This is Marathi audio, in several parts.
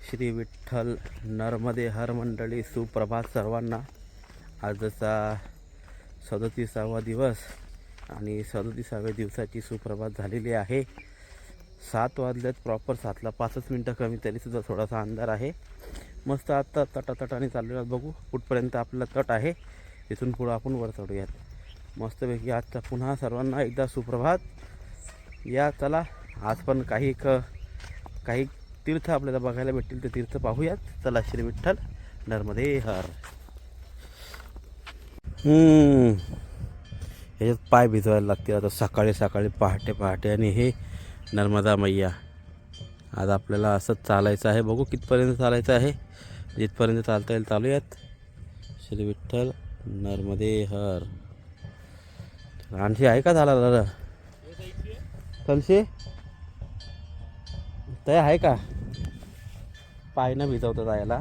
श्री विठ्ठल नर्मदे हर मंडळी सुप्रभात सर्वांना. आजचा 37वा दिवस आणि 37व्या दिवसाची सुप्रभात झालेली आहे. 7 वाजल्यात प्रॉपर. 7ला 5 मिनटं कमी तरीसुद्धा थोडासा अंधार आहे. मस्त आता तटातटाने चाललेला. बघू कुठपर्यंत आपला तट आहे. इथून पुढं आपण वर चढूयात मस्तपैकी. आजचा पुन्हा सर्वांना एकदा सुप्रभात. या चला आज पण काही तीर्थ आपल्याला बघायला भेटतील ते तीर्थ पाहूयात. चला श्री विठ्ठल नर्मदे हर. ह्याच्यात पाय भिजवायला लागतील आता सकाळी सकाळी पहाटे. आणि हे नर्मदा मैया. आज आपल्याला असंच चालायचं आहे. बघू कितपर्यंत चालायचं आहे. जिथपर्यंत चालता येईल चालूयात. श्री विठ्ठल नर्मदे हर. आणखी आहे का झाला दादा कलशे तया आहे का? पाय न भिजवतं जायला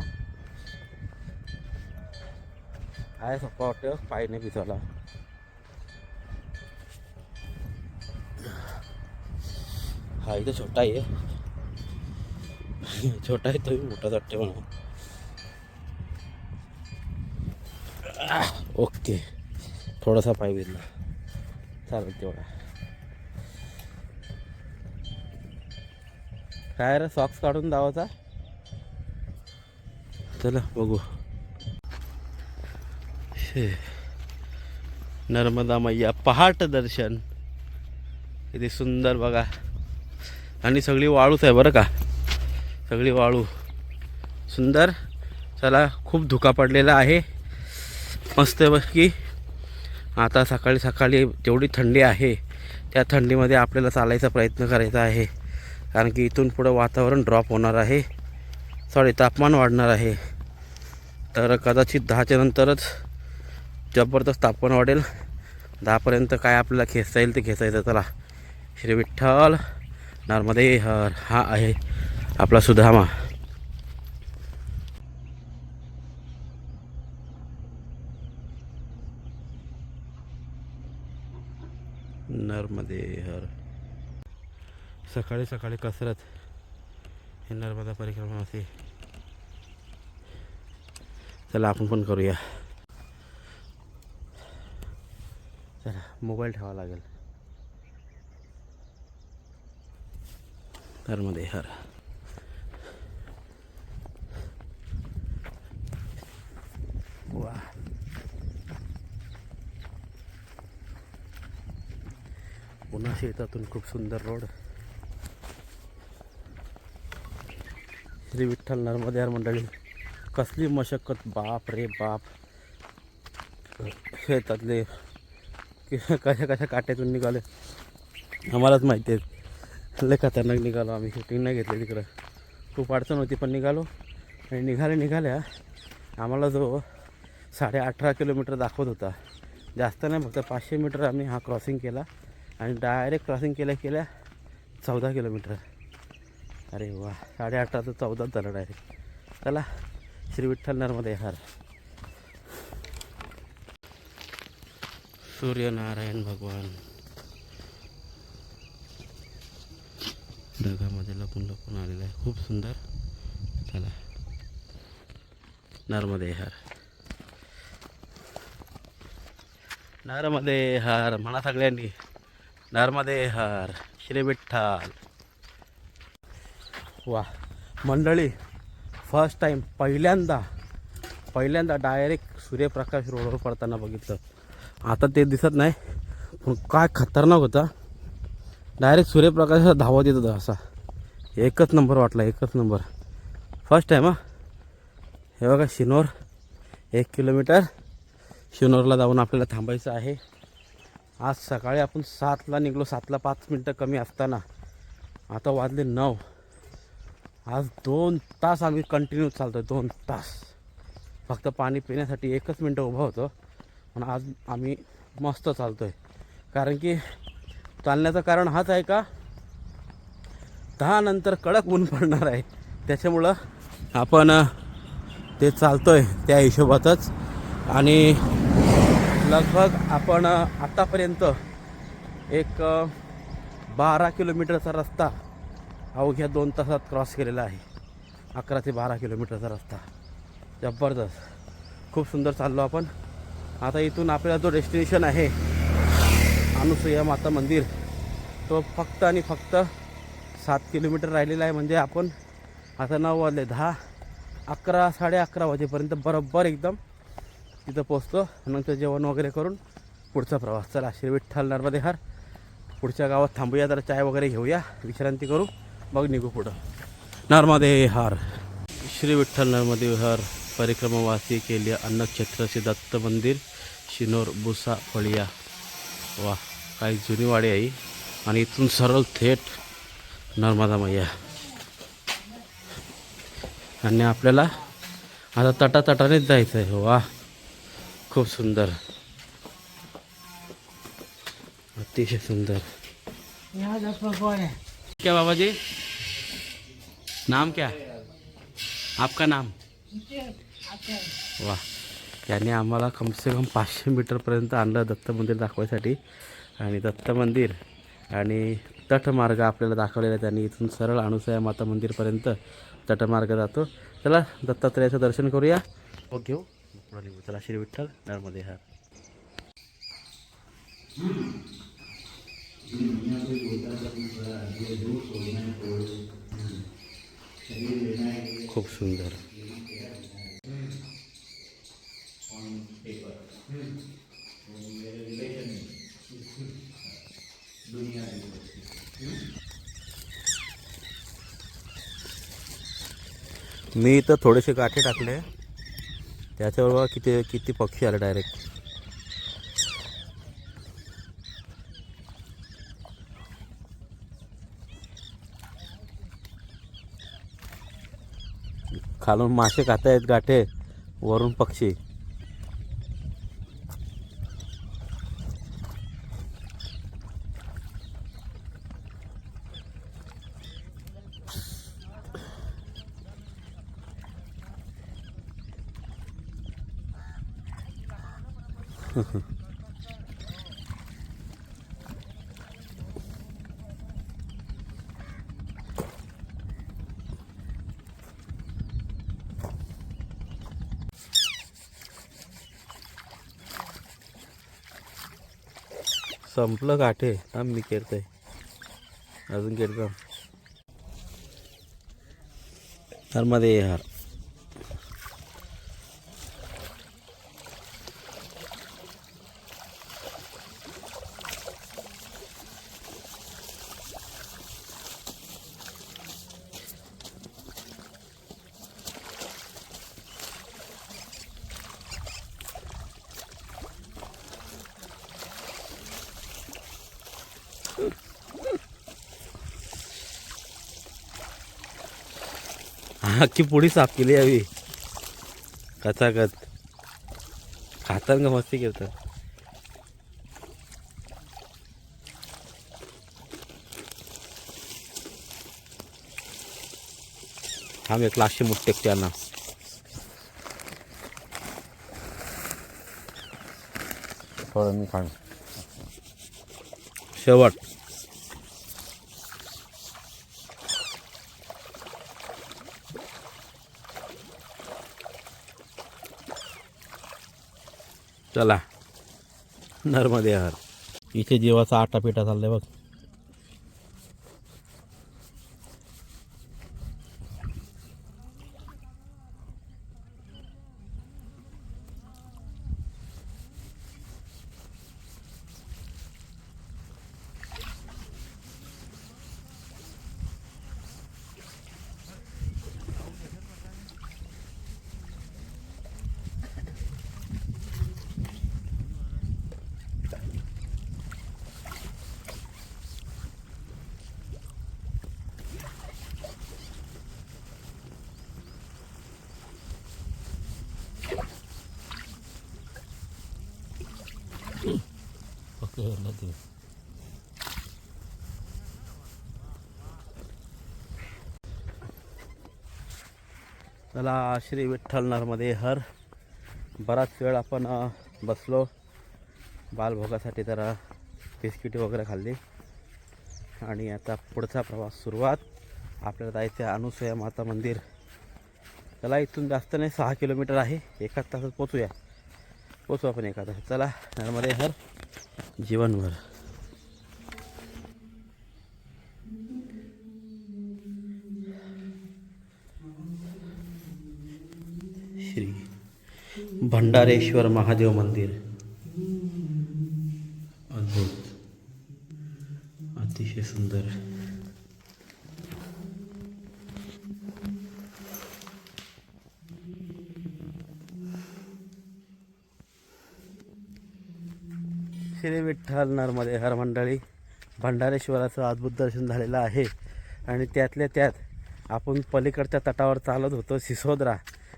आहे. सोपा वाटतं पायने भिजवला. हा इथं छोटा आहे. छोटा आहे तो मोठा वाटते म्हणा. ओके थोडासा पाय भिजला चालेल तेवढा. काय रे सॉक्स काढून दावाचा. चला बघू. नर्मदा मैया पहाट दर्शन. किती सुंदर बघा. आणि सगळी वाळूच आहे बरं का. सगळी वाळू सुंदर. चला खूप धुका पडलेला आहे मस्त की. आता सकाळी सकाळी जेवढी थंडी आहे त्या थंडीमध्ये आपल्याला चालायचा प्रयत्न करायचा आहे. कारण की इथून पुढं वातावरण ड्रॉप होणार आहे. तापमान वाढणार आहे. तर कदाचित 10च्या नंतरच जबरदस्त तापमान वाढेल. 10पर्यंत काय आपल्याला खेचता येईल ते खेचायचं. चला श्री विठ्ठल नर्मदे हर. हा आहे आपला सुधामा. नर्मदे हर. सकाळी सकाळी कसरत हे नर्मदा परिक्रमा असे. चला आपण पण करूया. चला मोबाईल ठेवावा लागेल. नर्मदे हर. वा पुन्हा शेतातून खूप सुंदर रोड. श्री विठ्ठल नर्मदे हर मंडळी. कसली मशक्कत बाप रे बाप. शेतातले कशा काट्यातून निघाले आम्हालाच माहिती आहे. लय खतरनाक निघालो आम्ही. शूटिंग नाही घेतली तिकडं. खूप अडचण होती पण निघालो. आणि निघाल्या आम्हाला जो 18.5 किलोमीटर दाखवत होता. जास्त नाही फक्त 500 मीटर आम्ही हा क्रॉसिंग केला. आणि डायरेक्ट क्रॉसिंग केल्या 14 किलोमीटर. अरे वा 18.5 तर 14 झालं डायरेक्ट. चला श्री विठ्ठल नर्मदे हर. सूर्यनारायण भगवान ढगामध्ये लपून आलेला आहे. खूप सुंदर. चला नर्मदे हर. नर्मदे हर म्हणा सगळ्यांनी. नर्मदे हर श्री विठ्ठल. वा मंडळी फर्स्ट टाईम पहिल्यांदा डायरेक्ट सूर्यप्रकाश रोडवर पडताना बघितलं. आता ते दिसत नाही पण काय खतरनाक होता. डायरेक्ट सूर्यप्रकाश धावत येत होता असा. एकच नंबर वाटला. एकच नंबर. फर्स्ट टाईम हा. हे बघा शिनोर 1 किलोमीटर. शिनोरला जाऊन आपल्याला थांबायचं आहे. आज सकाळी आपण 7ला निघलो. 7ला 5 मिनटं कमी असताना आता वाजले 9. आज 2 तास आम्ही कंटिन्यू चालतो आहे. 2 तास फक्त पाणी पिण्यासाठी 1 मिनटं उभा होतो. पण आज आम्ही मस्त चालतो आहे. कारण की चालण्याचं कारण हाच आहे का 10 नंतर कडक ऊन पडणार आहे. त्याच्यामुळं आपण ते चालतो आहे त्या हिशोबातच. आणि लगभग आपण आत्तापर्यंत एक 12 किलोमीटरचा रस्ता अवघ्या 2 तासात क्रॉस केलेला आहे. 11 ते 12 किलोमीटरचा रस्ता. जबरदस्त, खूप सुंदर चाललो आपण. आता इथून आपल्याला जो डेस्टिनेशन आहे अनुसूया माता मंदिर, तो फक्त आणि फक्त 7 किलोमीटर राहिलेला आहे. म्हणजे आपण आता 9 वाजले, 10, 11, 11:30 वाजेपर्यंत बरोबर एकदम तिथं पोचतो. नंतर जेवण वगैरे करून पुढचा प्रवास. चला, श्री विठ्ठल नर्मदे हर. पुढच्या गावात थांबूया, जरा चाय वगैरे घेऊया, विश्रांती करू, मग निघू पुढं. नर्मदे हर. श्री विठ्ठल नर्मदे हर परिक्रमावासी केली अन्नक्षेत्र श्री दत्त मंदिर शिनोर बुसा फळिया. वा, काही जुनी वाडी आहे. आणि इथून सरळ थेट नर्मदा मैया. आणि आपल्याला आता तटातटानेच जायचं आहे. वा, खूप सुंदर, अतिशय सुंदर. क्या बाबा जी, नाम क्या, आपका नाम? वा, याने आम्हाला कमसे कम 500 मीटरपर्यंत आणलं दत्त मंदिर दाखवायसाठी. आणि दत्त मंदिर आणि तटमार्ग आपल्याला दाखवलेला आहे त्यांनी. इथून सरळ अनुसूया माता मंदिरपर्यंत तटमार्ग जातो. चला, दत्तात्रयाचं दर्शन करूया, मग घेऊ पुढं निघू. चला, श्री विठ्ठल नर्मदे हर. खूप सुंदर. मी इथं थोडेसे गाठे टाकले, त्याच्यावर किती किती पक्षी आले डायरेक्ट. खालून मासे खातायत गाठे, वरून पक्षी. संपलं गाठे. थांब, मी केलतंय अजून केलं. नर्मदे हर. अख्खी पुडी साफ केली हवी, कचाकच खातात का मस्ती करतात. आम्ही एक लाशे मुठ टेकत्यांना. थोडं मी खाण शेवट. चला, नर्मदे हर. इथे जेवाचा आटापिटा चाललाय बघ. ओके, चला, श्री विठ्ठल नर्मदे हर. बराच वेळ आपण बसलो बालभोगासाठी, जरा बिस्किट वगैरे खाल्ली. आणि आता पुढचा प्रवास सुरुवात. आपल्याला जायचं आहे अनुसूया माता मंदिर चला इथून जास्त नाही 6 किलोमीटर आहे, एकाच तासात पोचू आपण एका तासात. चला नर्मदे हर जीवनभर. श्री भंडारेश्वर महादेव मंदिर अद्भुत, अतिशय सुंदर. श्री विठ्ठल नर्मदे हर मंडळी, भंडारेश्वराचं अद्भुत दर्शन झालेलं आहे. आणि त्यातल्या त्यात आपण पलीकडच्या तटावर चालत होतो सिसोदरा,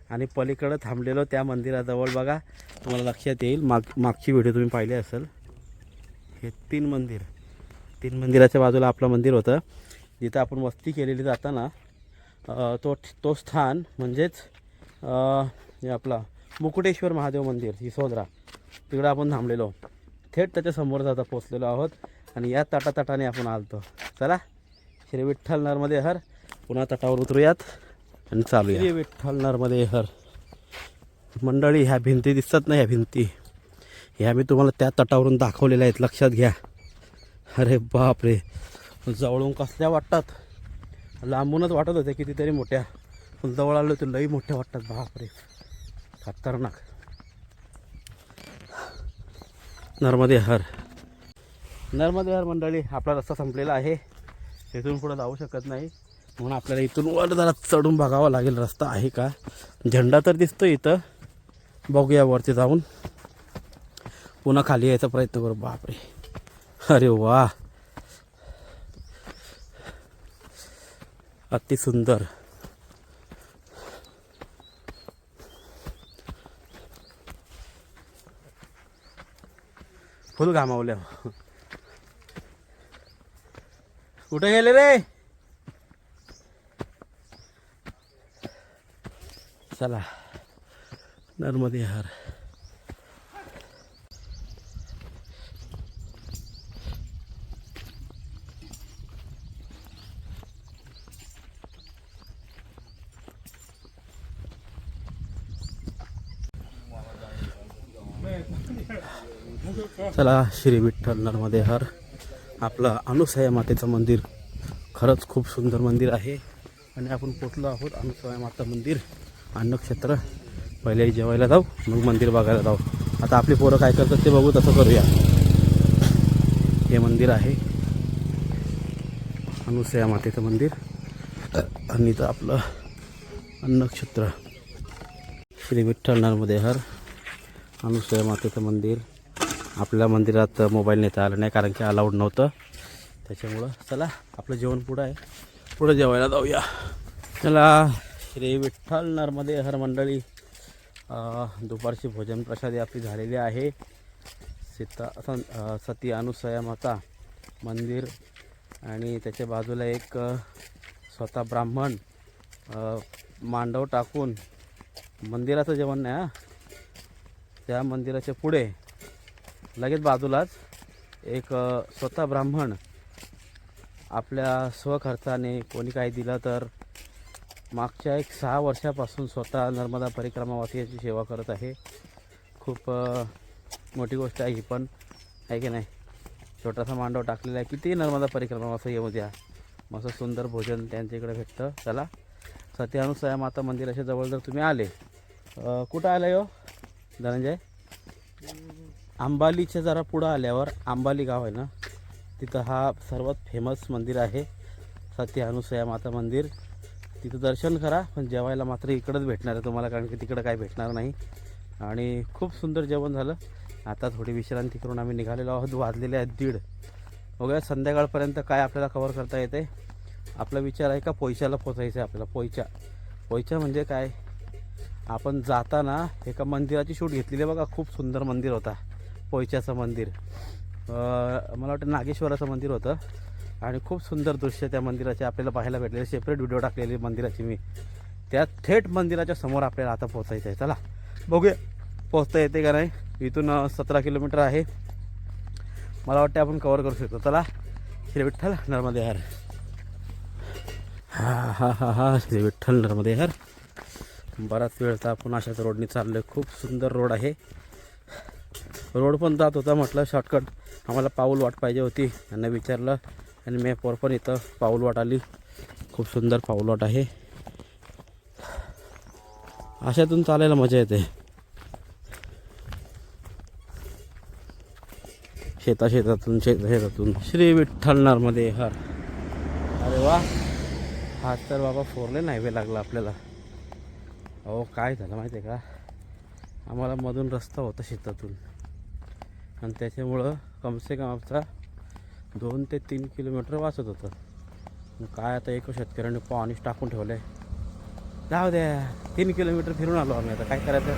आणि पलीकडं थांबलेलो त्या मंदिराजवळ बघा, तुम्हाला लक्षात येईल, मागची व्हिडिओ तुम्ही पाहिली असेल. हे 3 मंदिराच्या बाजूला आपलं मंदिर होतं, जिथं आपण वस्ती केलेली जाताना तो स्थान म्हणजेच हे आपला मुकुटेश्वर महादेव मंदिर सिसोदरा, तिकडं आपण थांबलेलो. थेट त्याच्या समोर जाता पोचलेलो आहोत आणि या तटातटाने आपण आलतो. चला श्री विठ्ठल नर्मदे हर, पुन्हा तटावर उतरूयात आणि चालूया. श्री विठ्ठल नर्मदे हर मंडळी, ह्या भिंती दिसतात ना, ह्या भिंती ह्या मी तुम्हाला त्या तटावरून दाखवलेल्या आहेत, लक्षात घ्या. अरे बापरे, जवळून कसल्या वाटतात, लांबूनच वाटत होते कितीतरी मोठ्या, पण जवळ आलो तर लई मोठ्या वाटतात. बापरे, खतरनाक. नर्मदे हर मंडळी, आपला रस्ता संपलेला आहे, इथून पुढे जाऊ शकत नाही, म्हणून आपल्याला इथून वर जरा चढून बघावं लागेल रस्ता आहे का. झेंडा तर दिसतो इथं, बघूया वरती जाऊन, पुन्हा खाली यायचा प्रयत्न करू. बापरे, अरे वा, अति सुंदर. फुल घामावल्या. कुठे गेले रे? चला नर्मदे हर. चला श्री विठ्ठल नर्मदे हर, आपलं अनुसया मातेचं मंदिर खरंच खूप सुंदर मंदिर आहे. आणि आपण पोचलो आहोत अनुसया माता मंदिर, अन्नक्षेत्र. पहिले जेवायला जाऊ, मग मंदिर बघायला जाऊ. आता आपली पोरं काय करतात ते बघू, तसं करूया. हे मंदिर आहे अनुसया मातेचं मंदिर, आणि इथं आपलं अन्नक्षेत्र. श्री विठ्ठल नर्मदे हर, अनुसया मातेचं मंदिर. आपल्या मंदिरात मोबाईल नेता आला नाही, कारण की अलाउड नव्हतं, त्याच्यामुळं. चला आपलं जेवण पुढं आहे, पुढं जेवायला जाऊया. चला श्री विठ्ठल नर्मदे हर मंडळी, दुपारची भोजन प्रसादी आपली झालेली आहे. सती अनुसया माता मंदिर, आणि त्याच्या बाजूला एक स्वतः ब्राह्मण मांडव टाकून, मंदिराचं जेवण नाही हां, त्या मंदिराच्या पुढे लगेच बाजूलाच एक स्वतः ब्राह्मण आपल्या स्वखर्चाने कोणी काही दिलं तर मागच्या 6 वर्षापासून स्वतः नर्मदा परिक्रमावासियांची सेवा करत आहे. खूप मोठी गोष्ट आहे ही पण, आहे की नाही. छोटासा मांडव टाकलेला आहे, किती नर्मदा परिक्रमावासी येऊ द्या, मस्त सुंदर भोजन त्यांच्याकडे भेटतं. चला सती अनुसया माता मंदिराच्या जवळ जर तुम्ही आले, कुठं आलं हो धनंजय? अंबालीच्या जरा पुढं आल्यावर अंबाली गाव आहे ना, तिथं हा सर्वात फेमस मंदिर आहे सती अनुसया माता मंदिर. तिथं दर्शन करा, पण जेवायला मात्र इकडंच भेटणार आहे तुम्हाला, कारण की तिकडं काय भेटणार नाही. आणि खूप सुंदर जेवण झालं. आता थोडी विश्रांती करून आम्ही निघालेलो आहोत. वाजलेले आहेत 1:30. बघूया संध्याकाळपर्यंत काय आपल्याला कवर करता येते. आपला विचार आहे का पोयच्याला पोचायचं आहे आपल्याला. पोयच्या म्हणजे काय, आपण जाताना एका मंदिराची शूट घेतलेली बघा, खूप सुंदर मंदिर होता पोयच्याचं मंदिर. मला वाटतं नागेश्वराचं मंदिर होतं, आणि खूप सुंदर दृश्य त्या मंदिराचे आपल्याला पाहायला भेटलेले. सेपरेट व्हिडिओ टाकलेली मंदिराची मी. त्या थेट मंदिराच्या समोर आपल्याला आता पोचायचं आहे. चला बघूया पोचता येते का नाही. इथून 17 किलोमीटर आहे, मला वाटतं आपण कवर करू शकतो. चला श्री विठ्ठल नर्मदे हर. हा श्री विठ्ठल नर्मदे हर. बराच वेळचा आपण अशाच रोडनी चाललो आहे. खूप सुंदर रोड आहे. रोड पण जात होता, म्हटलं शॉर्टकट आम्हाला पाऊल वाट पाहिजे होती. त्यांना विचारलं आणि मॅपवर पण इथं पाऊल वाट आली. खूप सुंदर पाऊल वाट आहे. अशातून चालायला मजा येते. शेतातून श्री विठ्ठल नर्मदे हर. अरे वा, हा तर बाबा 4 लेन हायवे लागला आपल्याला. अहो काय झालं माहिती आहे का, आम्हाला मधून रस्ता होता शेतातून आणि त्याच्यामुळं कमसे कम आमचा 2 ते 3 किलोमीटर वाचत होतं. काय आता एक शेतकऱ्यांनी पाणीच टाकून ठेवलं आहे. जाऊ द्या, 3 किलोमीटर फिरून आलो आम्ही. आता काय करायचं,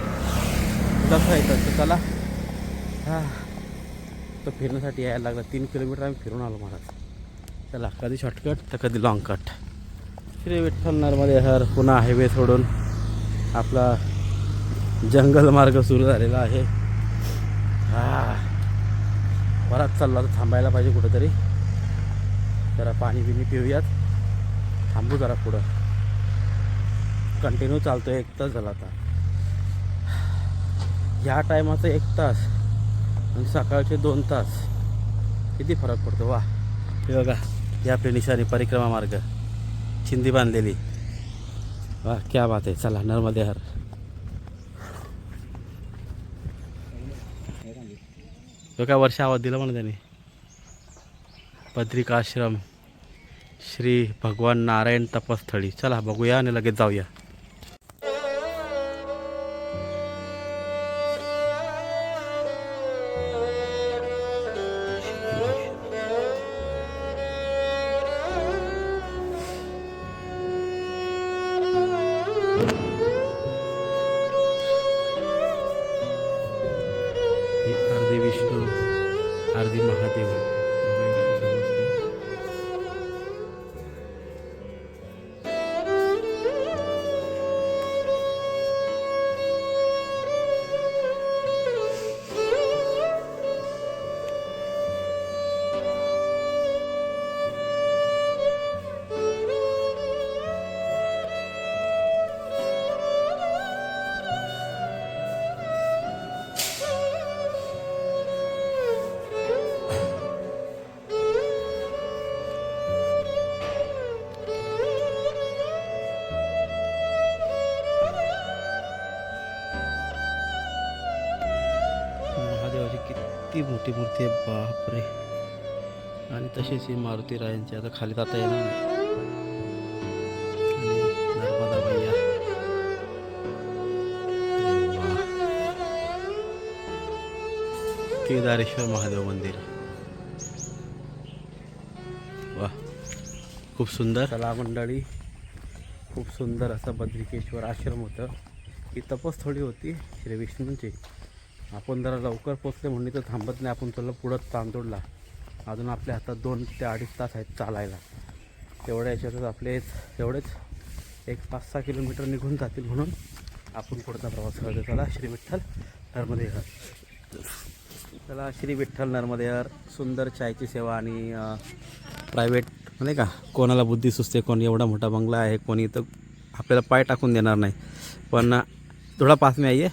कसं येतं तर चला. हां, तो फिरण्यासाठी यायला लागला. 3 किलोमीटर आम्ही फिरून आलो महाराज. चला, कधी शॉर्टकट तर कधी लॉंग कट. श्री विठ्ठल नर्मदे हर. पुन्हा हायवे सोडून आपला जंगल मार्ग सुरू झालेला आहे. बराच चालला तर थांबायला पाहिजे कुठंतरी. जरा पाणी बिणी पिऊयात, थांबू जरा पुढं. कंटिन्यू चालतो आहे, 1 तास झाला आता. ह्या टायमाचं 1 तास आणि सकाळचे 2 तास किती फरक पडतो. वा, हे बघा, ही आपली निशाणी परिक्रमा मार्ग, चिंदी बांधलेली. वा, क्या बात आहे. चला, नर्मदे हर. तो काय वर्ष आवाज दिला म्हणा त्याने. बद्रिकाश्रम श्री भगवान नारायण तपस्थळी. चला बघूया आणि लगेच जाऊया. अर्धी विष्णू अर्धी महादेव. किती मोठी मूर्ती आहे, बापरे. आणि तशीच ही मारुती रायांची. आता खाली जाता येणार नाही. आणि नर्मदा भैया. केदारेश्वर महादेव मंदिर. वा, खूप सुंदर. चला मंडळी, खूप सुंदर असं बद्रिकेश्वर आश्रम होतं. ही तपस्थळी होती श्री विष्णूंची. आपण जरा लवकर पोचले म्हणून तर थांबत नाही. आपण चाललं पुढं चांदोडला. अजून आपल्या हातात 2 ते 2.5 तास आहेत चालायला. तेवढ्या याच्यातच आपले एवढेच 5-6 किलोमीटर निघून जातील म्हणून आपण पुढचा प्रवास करतो. चला, श्री विठ्ठल नर्मदे हर. चला, श्री विठ्ठल नर्मदे हर. सुंदर चायची सेवा आणि प्रायव्हेट म्हणजे का, कोणाला बुद्धी सुचते, कोण एवढा मोठा बंगला आहे, कोणी इथं आपल्याला पाय टाकून देणार नाही. पण थोड़ा पास में आइए.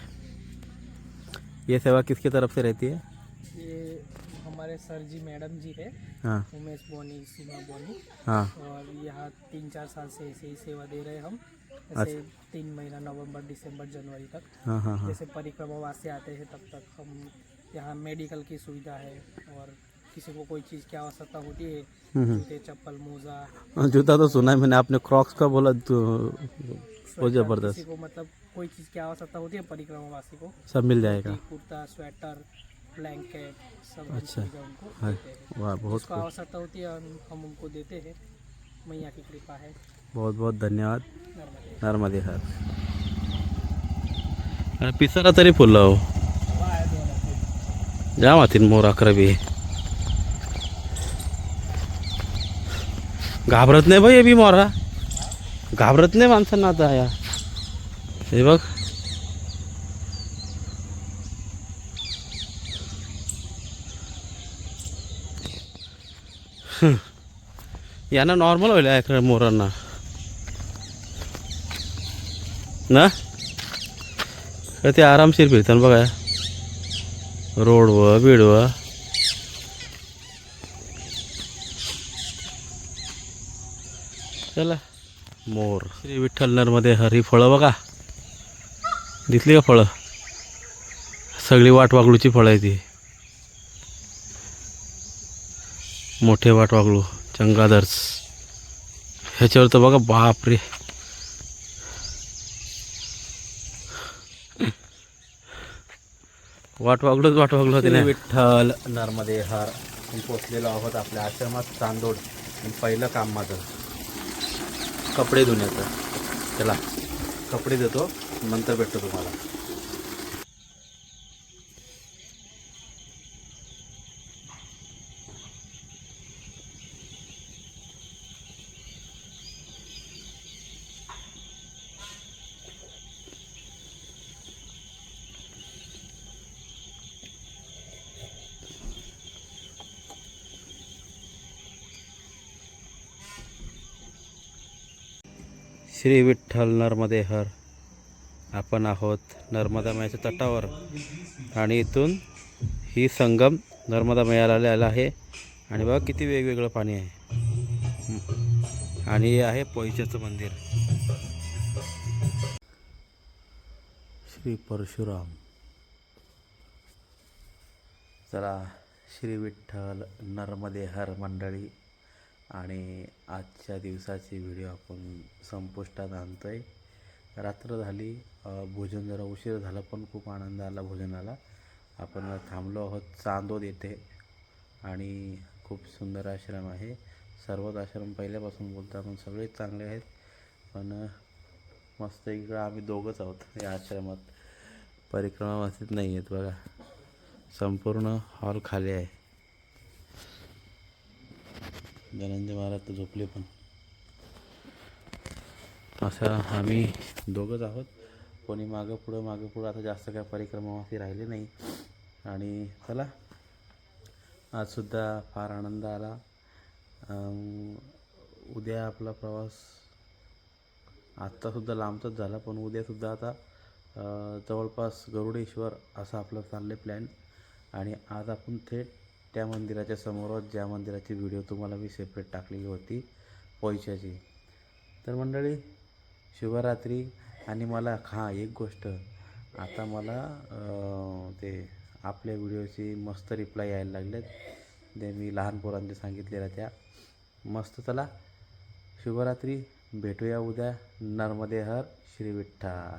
ये सेवा किसकी तरफ से रहती है? ये हमारे सर जी मैडम जी है, हाँ उमेश बोनी, सीमा बोनी। हाँ. और यहाँ 3-4 साल से ऐसे ही सेवा दे रहे हम। अच्छा. जैसे 3 महीना नवंबर, दिसंबर, जनवरी तक हाँ हाँ हाँ. जैसे परिक्रमावासी आते हैं तब तक हम यहाँ मेडिकल की सुविधा है। और किसी को कोई चीज़ की आवश्यकता होती है, जूते, चप्पल, मोजा, जूता तो सुना है मैंने, आपने क्रॉक्स का बोला तो वो जबरदस्त. किसी को मतलब कोई चीज़ की आवश्यकता होती है परिक्रमावासी को, सब मिल जाएगा. कुर्ता, स्वेटर, ब्लैंकेट, सब अच्छा. चीज़ें उनको हाँ. देते हैं। वाह, बहुत जिसको आवश्यकता होती है हम उनको देते हैं। मैया की कृपा है। बहुत बहुत धन्यवाद. नर्मदे। नर्मदे हर. अरे पिसारा तरी फुलला हो. जा मातीन मोर 11 घाबरत नाही बाई. बी मोरा घाबरत नाही माणसांना. आता या हे बघ, यांना नॉर्मल होईल मोरांना ना. तर ते आरामशीर फिरतात बघा रोडवर बीडवर. चला मोर. श्री विठ्ठल नरमध्ये हरी फळं बघा, दिसली का फळं? सगळी वाटवागळूची फळं आहे ती. मोठे वाटवागळू चंगादर्स. ह्याच्यावर तर बघा बापरे, वाटवागळूच वाटवागळू होते. विठ्ठल नर्मदे हर. आपण पोचलेलो आहोत आपल्या आश्रमात चांदोड. पहिलं काम माझं कपडे धुण्याचं. चला कपडे देतो, नंतर भेटतो तुम्हाला. श्री विठ्ठल नर्मदे हर. आपण आहोत नर्मदा मैयाच्या तटावर आणि इथून ही संगम नर्मदा मैयाला आलेला आहे. आणि बघा किती वेगवेगळं पाणी आहे. आणि हे आहे पोईच्याचं मंदिर. श्री परशुराम. चला श्री विठ्ठल नर्मदे हर मंडळी. आणि आजच्या दिवसाची व्हिडिओ आपण संपुष्टात आणतो आहे. रात्र झाली, भोजन जरा उशीर झाला पण खूप आनंद आला भोजनाला. आपण थांबलो आहोत चांदोद येथे आणि खूप सुंदर आश्रम आहे. सर्वच आश्रम पहिल्यापासून बोलतो आपण सगळेच चांगले आहेत, पण मस्त इकडं आम्ही दोघंच आहोत या आश्रमात. परिक्रमा मस्जिद नाही आहेत बघा, संपूर्ण हॉल खाली आहे. धनंजय महाराज तर झोपले पण. असं आम्ही दोघंच आहोत, कोणी मागं पुढं आता जास्त काय परिक्रमावासी राहिले नाही. आणि चला आजसुद्धा फार आनंद आला. उद्या आपला प्रवास आत्तासुद्धा लांबचाच झाला, पण उद्यासुद्धा आता जवळपास गरुडेश्वर असं आपलं चाललं प्लॅन. आणि आज आपण थेट त्या मंदिराच्या समोरच, ज्या मंदिराची व्हिडिओ तुम्हाला मी सेपरेट टाकलेली होती पोईच्याची. तर मंडळी शुभरात्री. आणि मला एक गोष्ट, आता मला ते आपल्या व्हिडिओची मस्त रिप्लाय यायला लागलेत, ते मी लहान पोरांचे सांगितलेल्या त्या मस्त. चला शुभरात्री, भेटूया उद्या. नर्मदे हर. श्री विठ्ठल.